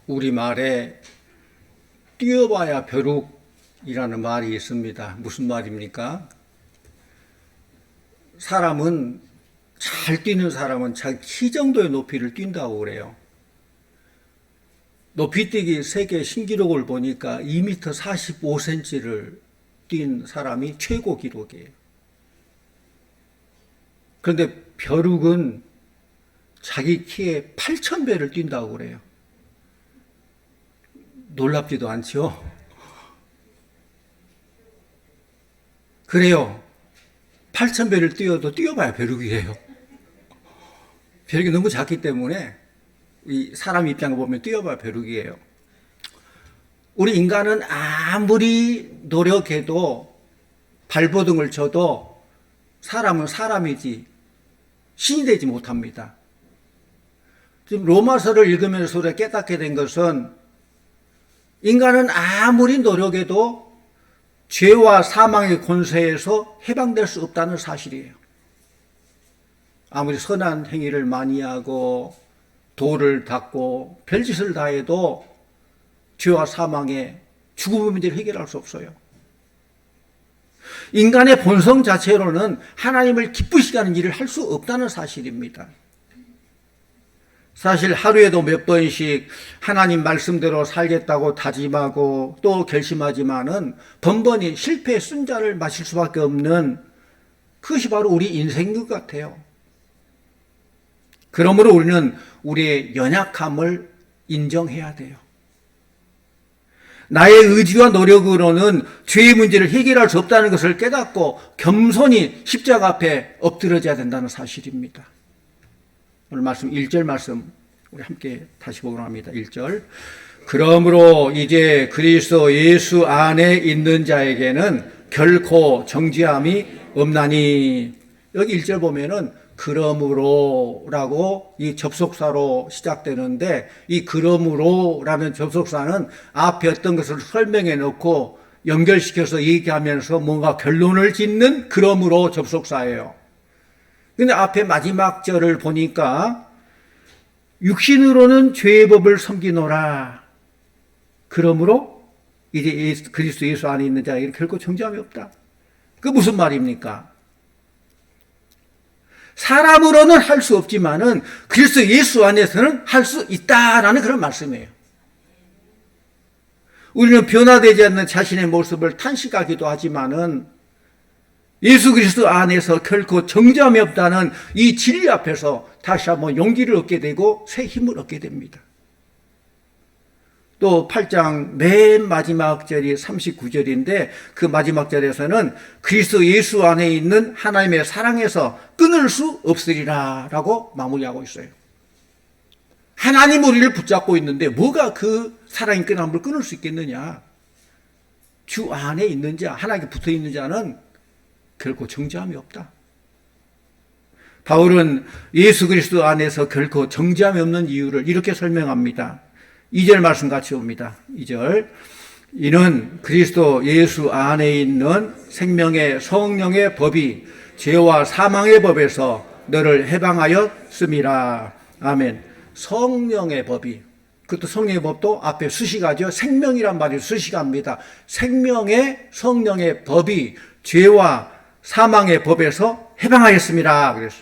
우리말에 뛰어봐야 벼룩이라는 말이 있습니다. 무슨 말입니까? 사람은 잘 뛰는 사람은 자기 키 정도의 높이를 뛴다고 그래요. 높이뛰기 세계 신기록을 보니까 2m 45cm를 뛴 사람이 최고 기록이에요. 그런데 벼룩은 자기 키의 8,000배를 뛴다고 그래요. 놀랍지도 않죠? 그래요. 8,000배를 뛰어도 뛰어봐야 벼룩이에요. 벼룩이 너무 작기 때문에 이 사람 입장을 보면 뛰어봐야 벼룩이에요. 우리 인간은 아무리 노력해도 발버둥을 쳐도 사람은 사람이지 신이 되지 못합니다. 지금 로마서를 읽으면서 우리가 깨닫게 된 것은 인간은 아무리 노력해도 죄와 사망의 권세에서 해방될 수 없다는 사실이에요. 아무리 선한 행위를 많이 하고 도를 닦고 별짓을 다 해도 죄와 사망의 죽음의 문제를 해결할 수 없어요. 인간의 본성 자체로는 하나님을 기쁘시게 하는 일을 할 수 없다는 사실입니다. 사실 하루에도 몇 번씩 하나님 말씀대로 살겠다고 다짐하고 또 결심하지만은 번번이 실패의 순잔을 마실 수밖에 없는 그것이 바로 우리 인생인 것 같아요. 그러므로 우리는 우리의 연약함을 인정해야 돼요. 나의 의지와 노력으로는 죄의 문제를 해결할 수 없다는 것을 깨닫고 겸손히 십자가 앞에 엎드려져야 된다는 사실입니다. 오늘 말씀 1절 말씀 우리 함께 다시 보도록 합니다. 1절. 그러므로 이제 그리스도 예수 안에 있는 자에게는 결코 정죄함이 없나니. 여기 1절 보면은 그러므로라고 이 접속사로 시작되는데 이 그러므로라는 접속사는 앞에 어떤 것을 설명해 놓고 연결시켜서 얘기하면서 뭔가 결론을 짓는 그러므로 접속사예요. 근데 앞에 마지막 절을 보니까 육신으로는 죄의 법을 섬기노라. 그러므로 이제 그리스도 예수 안에 있는 자에게는 결코 정죄함이 없다. 그 무슨 말입니까? 사람으로는 할 수 없지만은 그리스도 예수 안에서는 할 수 있다라는 그런 말씀이에요. 우리는 변화되지 않는 자신의 모습을 탄식하기도 하지만은 예수 그리스도 안에서 결코 정죄함이 없다는 이 진리 앞에서 다시 한번 용기를 얻게 되고 새 힘을 얻게 됩니다. 또 8장 맨 마지막 절이 39절인데 그 마지막 절에서는 그리스도 예수 안에 있는 하나님의 사랑에서 끊을 수 없으리라 라고 마무리하고 있어요. 하나님 우리를 붙잡고 있는데 뭐가 그 사랑의 끈함을 끊을 수 있겠느냐. 주 안에 있는 자, 하나님께 붙어 있는 자는 결코 정죄함이 없다. 바울은 예수 그리스도 안에서 결코 정죄함이 없는 이유를 이렇게 설명합니다. 2절 말씀 같이 봅니다. 2절. 이는 그리스도 예수 안에 있는 생명의 성령의 법이 죄와 사망의 법에서 너를 해방하였음이라. 아멘. 성령의 법이, 그것도 성령의 법도 앞에 수식하죠. 생명이란 말이 수식합니다. 생명의 성령의 법이 죄와 사망의 법에서 해방하였습니다. 그래서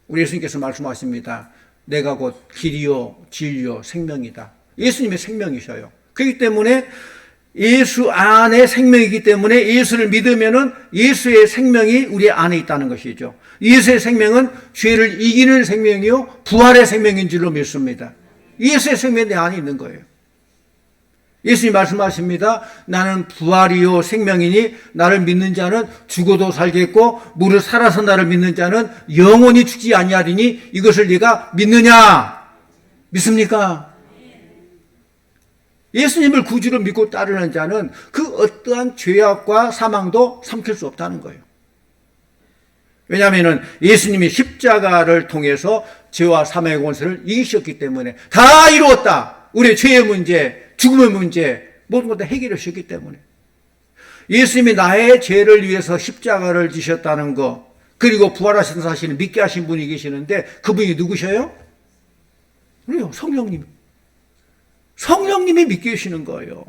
우리 예수님께서 말씀하십니다. 내가 곧 길이요 진리요 생명이다. 예수님의 생명이셔요. 그렇기 때문에 예수 안에 생명이기 때문에 예수를 믿으면은 예수의 생명이 우리 안에 있다는 것이죠. 예수의 생명은 죄를 이기는 생명이요 부활의 생명인 줄로 믿습니다. 예수의 생명이 내 안에 있는 거예요. 예수님 말씀하십니다. 나는 부활이요 생명이니 나를 믿는 자는 죽어도 살겠고 무릇 살아서 나를 믿는 자는 영원히 죽지 아니하리니 이것을 네가 믿느냐? 믿습니까? 예수님을 구주로 믿고 따르는 자는 그 어떠한 죄악과 사망도 삼킬 수 없다는 거예요. 왜냐하면 예수님이 십자가를 통해서 죄와 사망의 권세를 이기셨기 때문에 다 이루었다. 우리의 죄의 문제, 죽음의 문제 모든 것 다 해결해 주셨기 때문에 예수님이 나의 죄를 위해서 십자가를 지셨다는 것 그리고 부활하신 사실을 믿게 하신 분이 계시는데 그분이 누구셔요? 그래요. 성령님. 성령님이 믿게 해주시는 거예요.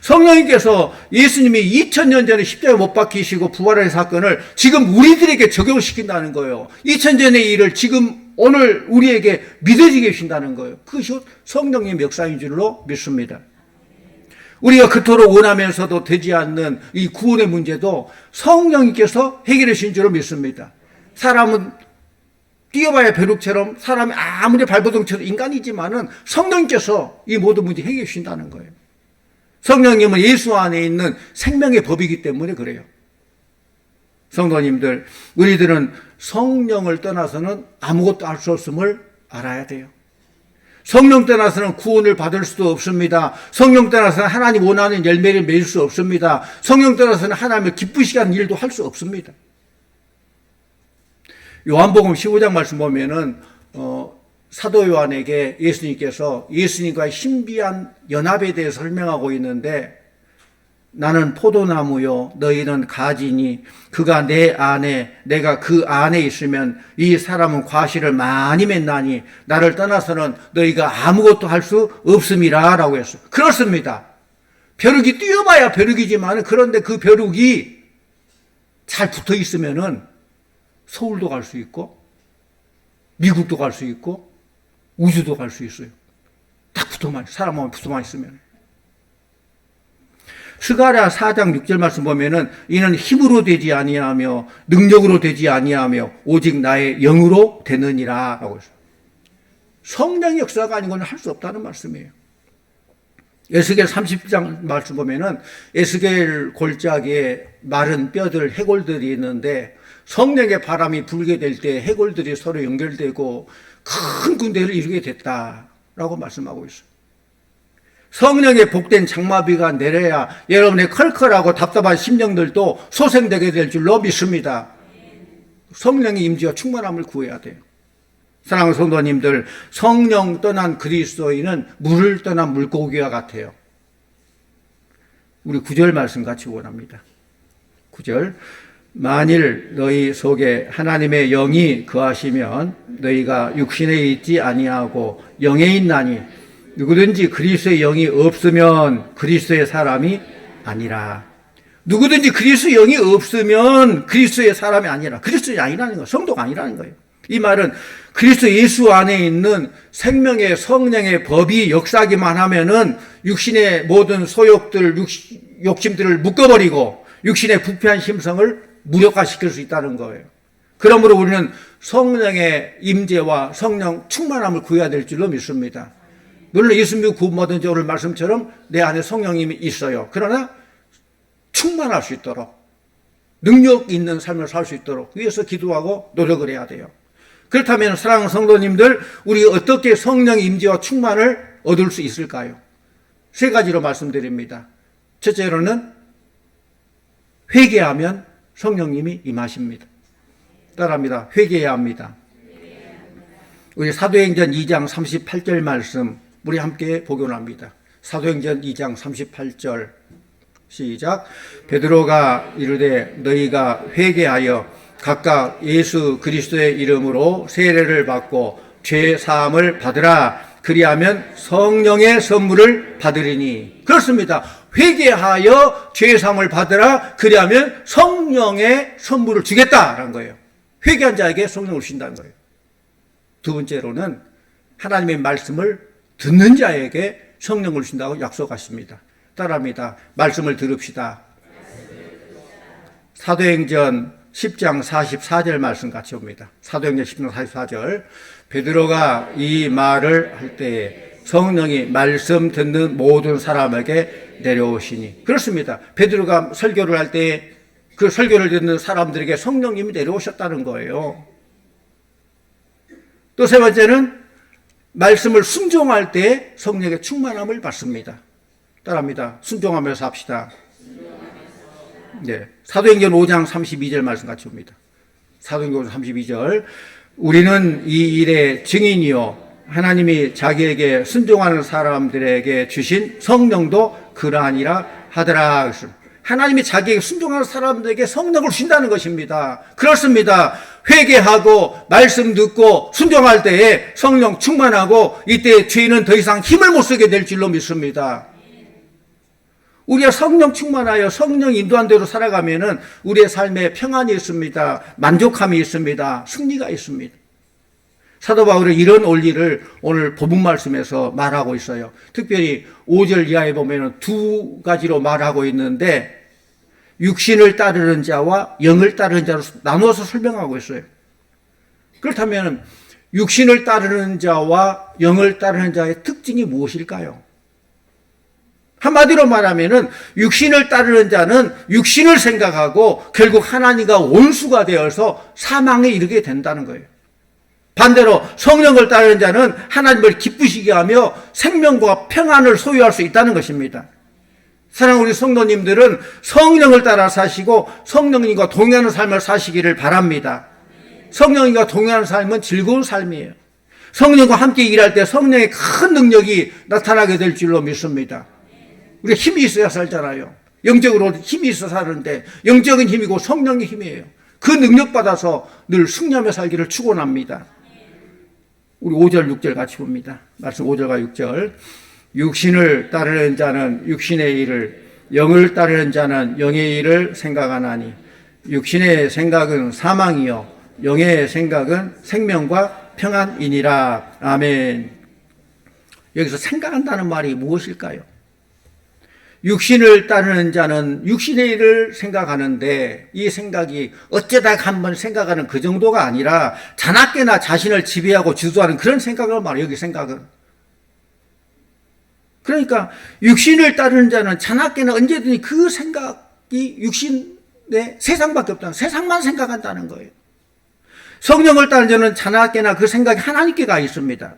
성령님께서 예수님이 2000년 전에 십자가에 못 박히시고 부활의 사건을 지금 우리들에게 적용시킨다는 거예요. 2000년 전의 일을 지금 오늘 우리에게 믿어지게 해주신다는 거예요. 그것이 성령님 역사인 줄로 믿습니다. 우리가 그토록 원하면서도 되지 않는 이 구원의 문제도 성령님께서 해결해 주신 줄로 믿습니다. 사람은 뛰어봐야 벼룩처럼, 사람이 아무리 발버둥쳐도 인간이지만은 성령님께서 이 모든 문제 해결해 주신다는 거예요. 성령님은 예수 안에 있는 생명의 법이기 때문에 그래요. 성도님들, 우리들은 성령을 떠나서는 아무것도 할 수 없음을 알아야 돼요. 성령 떠나서는 구원을 받을 수도 없습니다. 성령 떠나서는 하나님 원하는 열매를 맺을 수 없습니다. 성령 떠나서는 하나님을 기쁘시게 하는 일도 할 수 없습니다. 요한복음 15장 말씀 보면은 사도 요한에게 예수님께서 예수님과의 신비한 연합에 대해서 설명하고 있는데, 나는 포도나무요 너희는 가지니 그가 내 안에 내가 그 안에 있으면 이 사람은 과실을 많이 맺나니 나를 떠나서는 너희가 아무것도 할 수 없음이라 라고 했어요. 그렇습니다. 벼룩이 뛰어봐야 벼룩이지만, 그런데 그 벼룩이 잘 붙어 있으면은 서울도 갈 수 있고 미국도 갈 수 있고 우주도 갈 수 있어요. 딱 사람만 붙어만 있으면. 스가랴 4장 6절 말씀 보면은 이는 힘으로 되지 아니하며 능력으로 되지 아니하며 오직 나의 영으로 되느니라 라고 했어요. 성령의 역사가 아닌 건 할 수 없다는 말씀이에요. 에스겔 30장 말씀 보면은 에스겔 골짜기에 마른 뼈들, 해골들이 있는데 성령의 바람이 불게 될 때 해골들이 서로 연결되고 큰 군대를 이루게 됐다라고 말씀하고 있어요. 성령의 복된 장마비가 내려야 여러분의 컬컬하고 답답한 심령들도 소생되게 될 줄로 믿습니다. 성령의 임재와 충만함을 구해야 돼요. 사랑하는 성도님들, 성령 떠난 그리스도인은 물을 떠난 물고기와 같아요. 우리 9절 말씀 같이 원합니다. 9절, 만일 너희 속에 하나님의 영이 거하시면 너희가 육신에 있지 아니하고 영에 있나니 누구든지 그리스도의 영이 없으면 그리스도의 사람이 아니라. 누구든지 그리스도의 영이 없으면 그리스도의 사람이 아니라. 그리스도의 아니라는 거예요. 성도가 아니라는 거예요. 이 말은 그리스도 예수 안에 있는 생명의 성령의 법이 역사하기만 하면은 육신의 모든 소욕들, 욕심들을 묶어버리고 육신의 부패한 심성을 무력화시킬 수 있다는 거예요. 그러므로 우리는 성령의 임재와 성령 충만함을 구해야 될 줄로 믿습니다. 물론 예수 믿고 구원받은 자 오늘 말씀처럼 내 안에 성령님이 있어요. 그러나 충만할 수 있도록, 능력 있는 삶을 살 수 있도록 위해서 기도하고 노력을 해야 돼요. 그렇다면 사랑하는 성도님들, 우리가 어떻게 성령의 임재와 충만을 얻을 수 있을까요? 세 가지로 말씀드립니다. 첫째로는 회개하면 성령님이 임하십니다. 따라합니다. 회개해야 합니다. 우리 사도행전 2장 38절 말씀 우리 함께 복용합니다. 사도행전 2장 38절 시작. 베드로가 이르되 너희가 회개하여 각각 예수 그리스도의 이름으로 세례를 받고 죄 사함을 받으라. 그리하면 성령의 선물을 받으리니. 그렇습니다. 회개하여 죄 사함을 받으라. 그리하면 성령의 선물을 주겠다라는 거예요. 회개한 자에게 성령을 주신다는 거예요. 두 번째로는 하나님의 말씀을 듣는 자에게 성령을 주신다고 약속하십니다. 따라합니다. 말씀을 들읍시다. 사도행전 10장 44절 말씀 같이 옵니다. 사도행전 10장 44절. 베드로가 이 말을 할 때에 성령이 말씀 듣는 모든 사람에게 내려오시니. 그렇습니다. 베드로가 설교를 할 때 그 설교를 듣는 사람들에게 성령님이 내려오셨다는 거예요. 또 세 번째는 말씀을 순종할 때 성령의 충만함을 받습니다. 따라합니다. 순종하면서 합시다. 네. 사도행전 5장 32절 말씀 같이 옵니다. 사도행전 5장 32절. 우리는 이 일의 증인이요 하나님이 자기에게 순종하는 사람들에게 주신 성령도 그러하니라 하더라. 하나님이 자기에게 순종하는 사람들에게 성령을 주신다는 것입니다. 그렇습니다. 회개하고 말씀 듣고 순종할 때에 성령 충만하고 이때 죄인은 더 이상 힘을 못 쓰게 될 줄로 믿습니다. 우리가 성령 충만하여 성령 인도한 대로 살아가면은 우리의 삶에 평안이 있습니다. 만족함이 있습니다. 승리가 있습니다. 사도 바울은 이런 원리를 오늘 본문 말씀에서 말하고 있어요. 특별히 5절 이하에 보면은 두 가지로 말하고 있는데 육신을 따르는 자와 영을 따르는 자로 나누어서 설명하고 있어요. 그렇다면 육신을 따르는 자와 영을 따르는 자의 특징이 무엇일까요? 한마디로 말하면은 육신을 따르는 자는 육신을 생각하고 결국 하나님과 원수가 되어서 사망에 이르게 된다는 거예요. 반대로 성령을 따르는 자는 하나님을 기쁘시게 하며 생명과 평안을 소유할 수 있다는 것입니다. 사랑하는 우리 성도님들은 성령을 따라 사시고 성령님과 동행하는 삶을 사시기를 바랍니다. 성령님과 동행하는 삶은 즐거운 삶이에요. 성령과 함께 일할 때 성령의 큰 능력이 나타나게 될 줄로 믿습니다. 우리가 힘이 있어야 살잖아요. 영적으로 힘이 있어 사는데 영적인 힘이고 성령의 힘이에요. 그 능력 받아서 늘 승리하며 살기를 축원합니다. 우리 5절 6절 같이 봅니다. 말씀 5절과 6절. 육신을 따르는 자는 육신의 일을, 영을 따르는 자는 영의 일을 생각하나니 육신의 생각은 사망이요 영의 생각은 생명과 평안이니라. 아멘. 여기서 생각한다는 말이 무엇일까요? 육신을 따르는 자는 육신의 일을 생각하는데 이 생각이 어쩌다 한번 생각하는 그 정도가 아니라 자나깨나 자신을 지배하고 주도하는 그런 생각을 말해요. 여기 생각은. 그러니까 육신을 따르는 자는 자나깨나 언제든지 그 생각이 육신의 세상밖에 없다는, 세상만 생각한다는 거예요. 성령을 따르는 자는 자나깨나 그 생각이 하나님께 가 있습니다.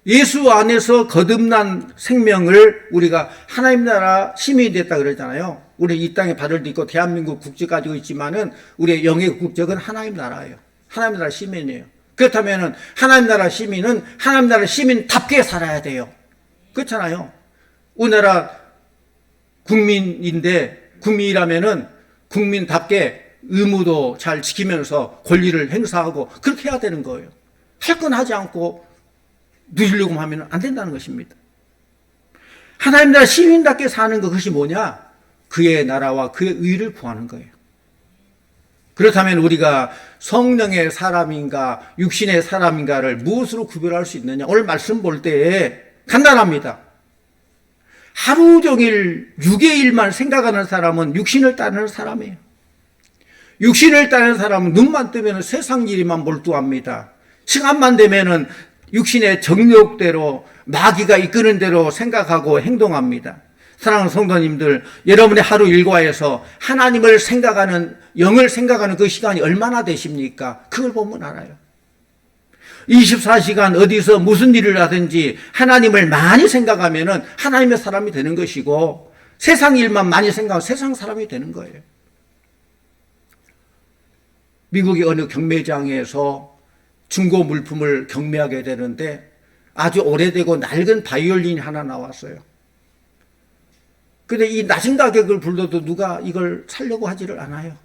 예수 안에서 거듭난 생명을 우리가 하나님 나라 시민이 됐다 그러잖아요. 우리 이 땅에 발을도 있고 대한민국 국적 가지고 있지만은 우리의 영의 국적은 하나님 나라예요. 하나님 나라 시민이에요. 그렇다면은 하나님 나라 시민은 하나님 나라 시민답게 살아야 돼요. 그렇잖아요. 우리나라 국민인데 국민이라면은 국민답게 의무도 잘 지키면서 권리를 행사하고 그렇게 해야 되는 거예요. 할 건 하지 않고 누리려고 하면 안 된다는 것입니다. 하나님 나라 시민답게 사는 그것이 뭐냐? 그의 나라와 그의 의를 구하는 거예요. 그렇다면 우리가 성령의 사람인가 육신의 사람인가를 무엇으로 구별할 수 있느냐? 오늘 말씀 볼 때에 간단합니다. 하루 종일 육의 일만 생각하는 사람은 육신을 따르는 사람이에요. 육신을 따르는 사람은 눈만 뜨면 세상 일에만 몰두합니다. 시간만 되면은 육신의 정욕대로 마귀가 이끄는 대로 생각하고 행동합니다. 사랑하는 성도님들, 여러분의 하루 일과에서 하나님을 생각하는, 영을 생각하는 그 시간이 얼마나 되십니까? 그걸 보면 알아요. 24시간 어디서 무슨 일을 하든지 하나님을 많이 생각하면은 하나님의 사람이 되는 것이고 세상 일만 많이 생각하면 세상 사람이 되는 거예요. 미국의 어느 경매장에서 중고 물품을 경매하게 되는데 아주 오래되고 낡은 바이올린이 하나 나왔어요. 근데 이 낮은 가격을 불러도 누가 이걸 사려고 하지를 않아요.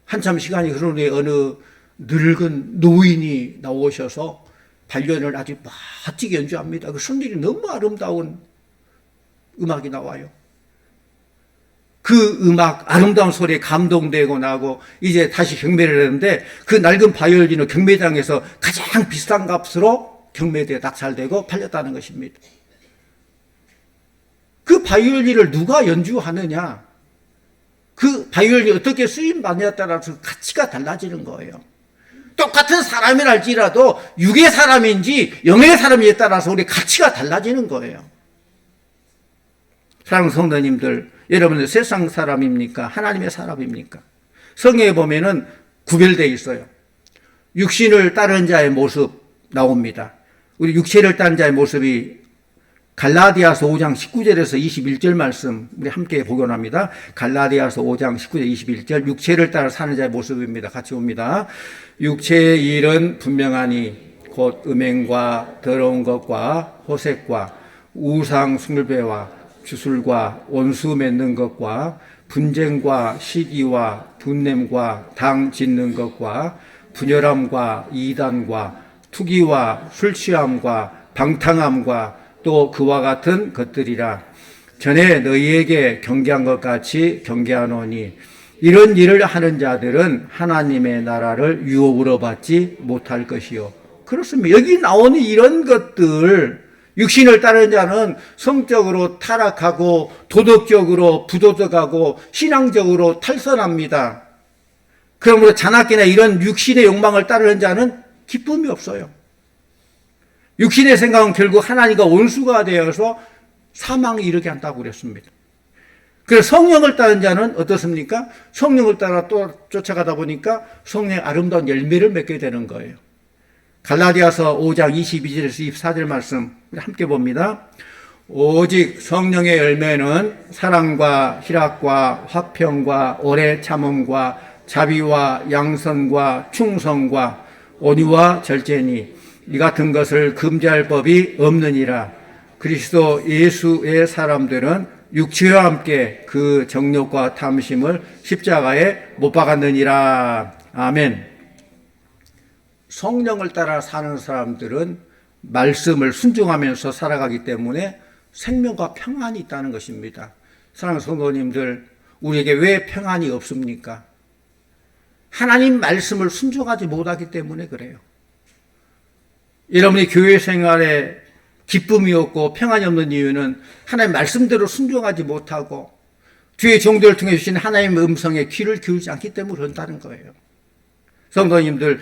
한참 시간이 흐른 후에 어느 늙은 노인이 나오셔서 바이올린을 아주 멋지게 연주합니다. 그 선율이 너무 아름다운 음악이 나와요. 그 음악, 아름다운 소리에 감동되고 나고 이제 다시 경매를 했는데 그 낡은 바이올린은 경매장에서 가장 비싼 값으로 경매대에 낙찰되고 팔렸다는 것입니다. 그 바이올린을 누가 연주하느냐, 그 바이올린이 어떻게 쓰임받냐에 따라서 가치가 달라지는 거예요. 똑같은 사람이랄지라도 육의 사람인지 영의 사람인지에 따라서 우리 가치가 달라지는 거예요. 사랑하는 성도님들, 여러분들 세상 사람입니까? 하나님의 사람입니까? 성경에 보면은 구별되어 있어요. 육신을 따르는 자의 모습 나옵니다. 우리 육체를 따르는 자의 모습이 갈라디아서 5장 19절에서 21절 말씀 우리 함께 복용합니다. 갈라디아서 5장 19절 21절 육체를 따라 사는 자의 모습입니다. 같이 봅니다. 육체의 일은 분명하니 곧 음행과 더러운 것과 호색과 우상 숭배와 주술과 원수 맺는 것과 분쟁과 시기와 분냄과 당 짓는 것과 분열함과 이단과 투기와 술 취함과 방탕함과 또 그와 같은 것들이라. 전에 너희에게 경계한 것 같이 경계하노니 이런 일을 하는 자들은 하나님의 나라를 유업으로 받지 못할 것이요. 그렇습니다. 여기 나오는 이런 것들, 육신을 따르는 자는 성적으로 타락하고 도덕적으로 부도덕하고 신앙적으로 탈선합니다. 그러므로 잔악기나 이런 육신의 욕망을 따르는 자는 기쁨이 없어요. 육신의 생각은 결국 하나님과 원수가 되어서 사망에 이르게 한다고 그랬습니다. 그래서 성령을 따르는 자는 어떻습니까? 성령을 따라 또 쫓아가다 보니까 성령의 아름다운 열매를 맺게 되는 거예요. 갈라디아서 5장 22절에서 24절 말씀 우리 함께 봅니다. 오직 성령의 열매는 사랑과 희락과 화평과 오래 참음과 자비와 양선과 충성과 온유와 절제니 이 같은 것을 금지할 법이 없느니라. 그리스도 예수의 사람들은 육체와 함께 그 정욕과 탐심을 십자가에 못 박았느니라. 아멘. 성령을 따라 사는 사람들은 말씀을 순종하면서 살아가기 때문에 생명과 평안이 있다는 것입니다. 사랑하는 성도님들, 우리에게 왜 평안이 없습니까? 하나님 말씀을 순종하지 못하기 때문에 그래요. 여러분이 교회 생활에 기쁨이 없고 평안이 없는 이유는 하나님 말씀대로 순종하지 못하고 뒤에 종들을 통해 주신 하나님의 음성에 귀를 기울이지 않기 때문에 그런다는 거예요. 성도님들,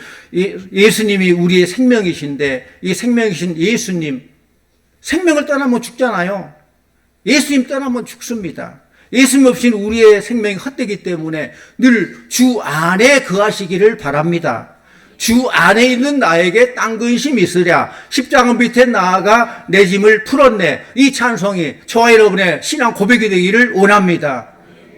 예수님이 우리의 생명이신데 이 생명이신 예수님, 생명을 떠나면 죽잖아요. 예수님 떠나면 죽습니다. 예수님 없이는 우리의 생명이 헛되기 때문에 늘 주 안에 거하시기를 바랍니다. 주 안에 있는 나에게 딴 근심이 있으랴. 십자가 밑에 나아가 내 짐을 풀었네. 이 찬송이 저와 여러분의 신앙 고백이 되기를 원합니다.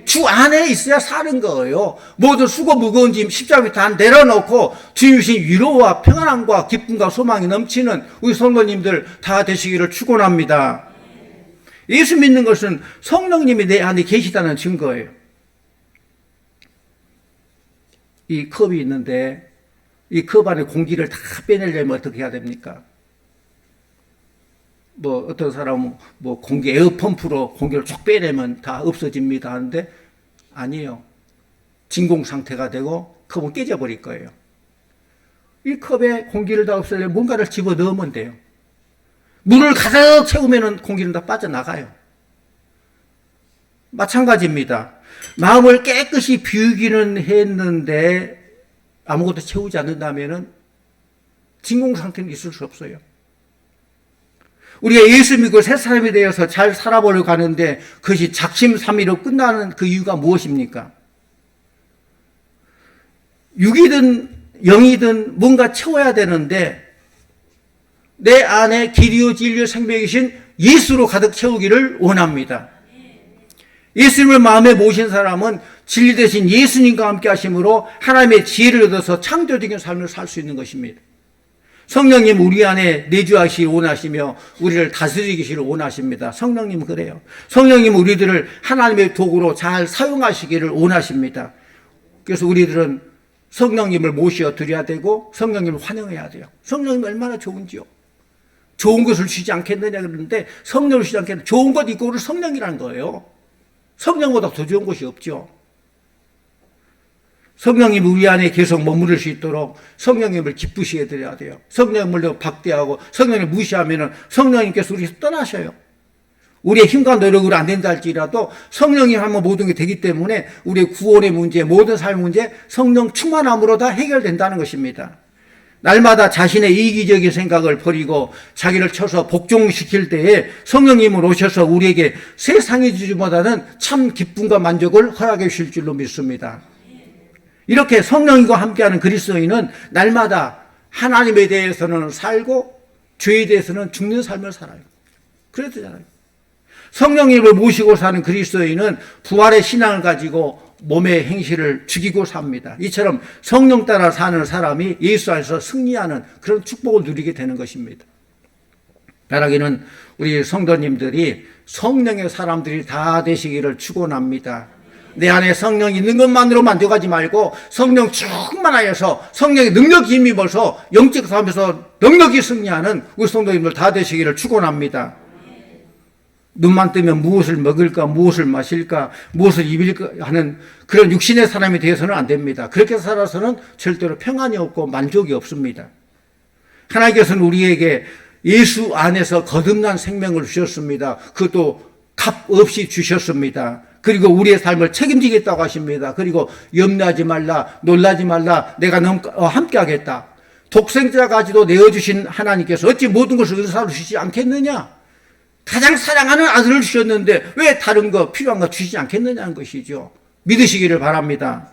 주 안에 있어야 사는 거예요. 모든 수고 무거운 짐 십자가 밑에 다 내려놓고 주님이신 위로와 평안함과 기쁨과 소망이 넘치는 우리 성도님들 다 되시기를 축원합니다. 예수 믿는 것은 성령님이 내 안에 계시다는 증거예요. 이 컵이 있는데 이 컵 안에 공기를 다 빼내려면 어떻게 해야 됩니까? 뭐 어떤 사람은 뭐 공기 에어펌프로 공기를 쭉 빼내면 다 없어집니다 하는데 아니에요. 진공 상태가 되고 컵은 깨져버릴 거예요. 이 컵에 공기를 다 없애려면 뭔가를 집어 넣으면 돼요. 물을 가득 채우면 공기는 다 빠져나가요. 마찬가지입니다. 마음을 깨끗이 비우기는 했는데 아무것도 채우지 않는다면 진공 상태는 있을 수 없어요. 우리가 예수 믿고 새 사람이 되어서 잘 살아보려고 하는데 그것이 작심삼일로 끝나는 그 이유가 무엇입니까? 육이든 영이든 뭔가 채워야 되는데 내 안에 길이요 진리요 생명이신 예수로 가득 채우기를 원합니다. 예수님을 마음에 모신 사람은 진리 대신 예수님과 함께 하심으로 하나님의 지혜를 얻어서 창조적인 삶을 살 수 있는 것입니다. 성령님 우리 안에 내주하시길 원하시며 우리를 다스리기를 원하십니다. 성령님 그래요. 성령님 우리들을 하나님의 도구로 잘 사용하시기를 원하십니다. 그래서 우리들은 성령님을 모셔 드려야 되고 성령님을 환영해야 돼요. 성령님 얼마나 좋은지요. 좋은 것을 주지 않겠느냐 그러는데 성령을 주지 않겠느냐. 좋은 것 있고 우리 성령이라는 거예요. 성령보다 더 좋은 것이 없죠. 성령님 우리 안에 계속 머무를 수 있도록 성령님을 기쁘시게 해드려야 돼요. 성령님을 박대하고 성령님을 무시하면 성령님께서 우리에서 떠나셔요. 우리의 힘과 노력으로 안 된다 할지라도 성령님 하면 모든 게 되기 때문에 우리의 구원의 문제, 모든 삶의 문제 성령 충만함으로 다 해결된다는 것입니다. 날마다 자신의 이기적인 생각을 버리고 자기를 쳐서 복종시킬 때에 성령님을 오셔서 우리에게 세상의 주주보다는 참 기쁨과 만족을 허락해 주실 줄로 믿습니다. 이렇게 성령님과 함께하는 그리스도인은 날마다 하나님에 대해서는 살고 죄에 대해서는 죽는 삶을 살아요. 그래야 되잖아요. 성령님을 모시고 사는 그리스도인은 부활의 신앙을 가지고 몸의 행실을 죽이고 삽니다. 이처럼 성령 따라 사는 사람이 예수 안에서 승리하는 그런 축복을 누리게 되는 것입니다. 바라기는 우리 성도님들이 성령의 사람들이 다 되시기를 축원합니다. 내 안에 성령이 있는 것만으로 만족하지 말고 성령 충만하여서 성령의 능력이 힘입어서 영적 삶에서 넉넉히 승리하는 우리 성도님들 다 되시기를 축원합니다. 눈만 뜨면 무엇을 먹을까, 무엇을 마실까, 무엇을 입을까 하는 그런 육신의 사람이 되어서는 안 됩니다. 그렇게 살아서는 절대로 평안이 없고 만족이 없습니다. 하나님께서는 우리에게 예수 안에서 거듭난 생명을 주셨습니다. 그것도 값 없이 주셨습니다. 그리고 우리의 삶을 책임지겠다고 하십니다. 그리고 염려하지 말라, 놀라지 말라, 내가 함께 하겠다. 독생자까지도 내어주신 하나님께서 어찌 모든 것을 은사로 주시지 않겠느냐? 가장 사랑하는 아들을 주셨는데 왜 다른 거 필요한 거 주시지 않겠느냐는 것이죠. 믿으시기를 바랍니다.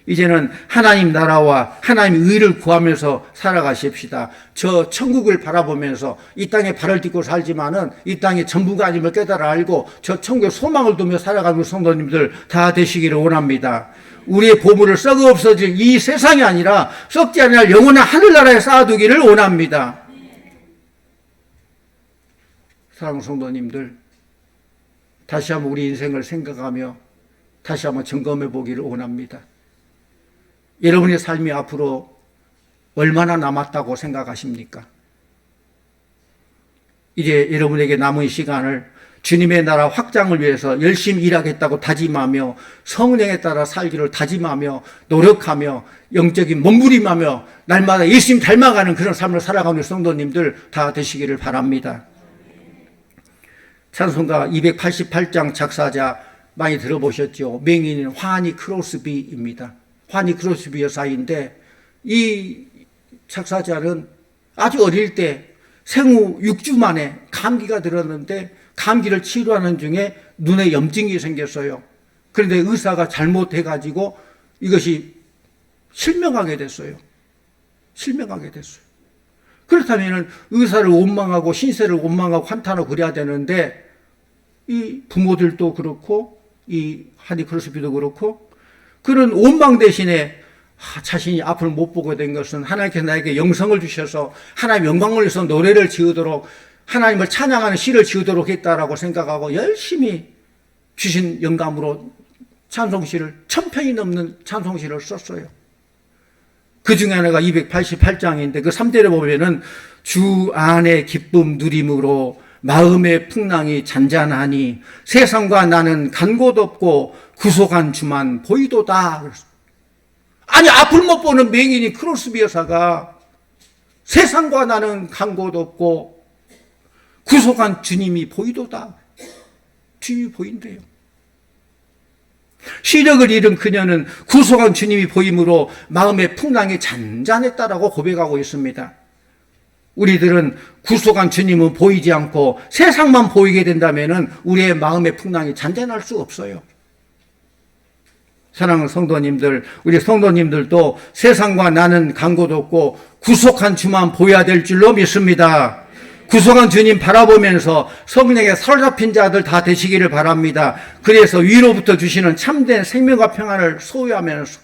이제는 하나님 나라와 하나님의 의를 구하면서 살아가십시다. 저 천국을 바라보면서 이 땅에 발을 딛고 살지만은 이 땅이 전부가 아님을 깨달아 알고 저 천국의 소망을 두며 살아가는 성도님들 다 되시기를 원합니다. 우리의 보물을 썩어 없어질 이 세상이 아니라 썩지 않을 영원한 하늘나라에 쌓아두기를 원합니다. 사랑하는 성도님들, 다시 한번 우리 인생을 생각하며 다시 한번 점검해 보기를 원합니다. 여러분의 삶이 앞으로 얼마나 남았다고 생각하십니까? 이제 여러분에게 남은 시간을 주님의 나라 확장을 위해서 열심히 일하겠다고 다짐하며 성령에 따라 살기를 다짐하며 노력하며 영적인 몸부림하며 날마다 예수님 닮아가는 그런 삶을 살아가는 성도님들 다 되시기를 바랍니다. 찬송가 288장 작사자 많이 들어보셨죠? 맹인인 화니 크로스비입니다. 화니 크로스비 여사인데 이 작사자는 아주 어릴 때 생후 6주 만에 감기가 들었는데 감기를 치료하는 중에 눈에 염증이 생겼어요. 그런데 의사가 잘못해가지고 이것이 실명하게 됐어요. 실명하게 됐어요. 그렇다면 의사를 원망하고 신세를 원망하고 환탄하고 그래야 되는데 이 부모들도 그렇고 이 하니 크로스비도 그렇고 그런 원망 대신에 자신이 앞을 못 보게 된 것은 하나님께서 나에게 영성을 주셔서 하나님 영광을 위해서 노래를 지으도록 하나님을 찬양하는 시를 지으도록 했다라고 생각하고 열심히 주신 영감으로 찬송시를 1000편이 넘는 찬송시를 썼어요. 그 중에 하나가 288장인데 그 3절에 보면은 주 안에 기쁨 누림으로 마음의 풍랑이 잔잔하니 세상과 나는 간 곳 없고 구속한 주만 보이도다. 아니 앞을 못 보는 맹인이 크로스비 여사가 세상과 나는 간 곳 없고 구속한 주님이 보이도다. 주님이 보인대요. 시력을 잃은 그녀는 구속한 주님이 보임으로 마음의 풍랑이 잔잔했다라고 고백하고 있습니다. 우리들은 구속한 주님은 보이지 않고 세상만 보이게 된다면 우리의 마음의 풍랑이 잔잔할 수 없어요. 사랑하는 성도님들, 우리 성도님들도 세상과 나는 간 곳 없고 구속한 주만 보여야 될 줄로 믿습니다. 구속한 주님 바라보면서 성령에 사로잡힌 자들 다 되시기를 바랍니다. 그래서 위로부터 주시는 참된 생명과 평안을 소유하면서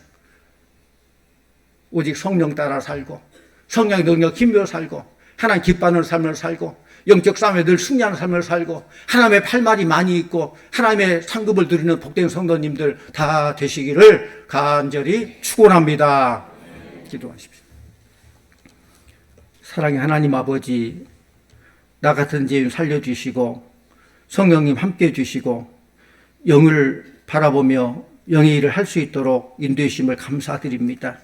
오직 성령 따라 살고 성령의 능력 힘입어 살고 하나님 기뻐하는 삶을 살고 영적 싸움에 늘 승리하는 삶을 살고 하나님의 팔말이 많이 있고 하나님의 상급을 누리는 복된 성도님들 다 되시기를 간절히 축원합니다. 기도하십시오. 사랑의 하나님 아버지, 나 같은 죄인 살려주시고 성령님 함께해 주시고 영을 바라보며 영의 일을 할 수 있도록 인도해 주심을 감사드립니다.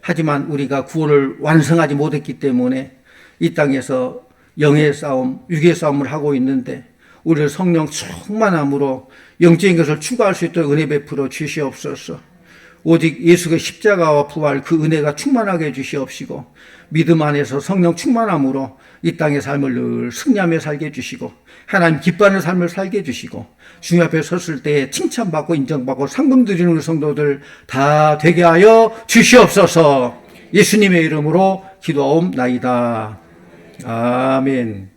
하지만 우리가 구원을 완성하지 못했기 때문에 이 땅에서 영의 싸움, 육의 싸움을 하고 있는데 우리를 성령 충만함으로 영적인 것을 추구할 수 있도록 은혜 베풀어 주시옵소서. 오직 예수의 십자가와 부활 그 은혜가 충만하게 해주시옵시고 믿음 안에서 성령 충만함으로 이 땅의 삶을 늘 승리하며 살게 해주시고 하나님 기뻐하는 삶을 살게 해주시고 주님 앞에 섰을 때 칭찬받고 인정받고 상금 드리는 성도들 다 되게 하여 주시옵소서. 예수님의 이름으로 기도하옵나이다. 아멘.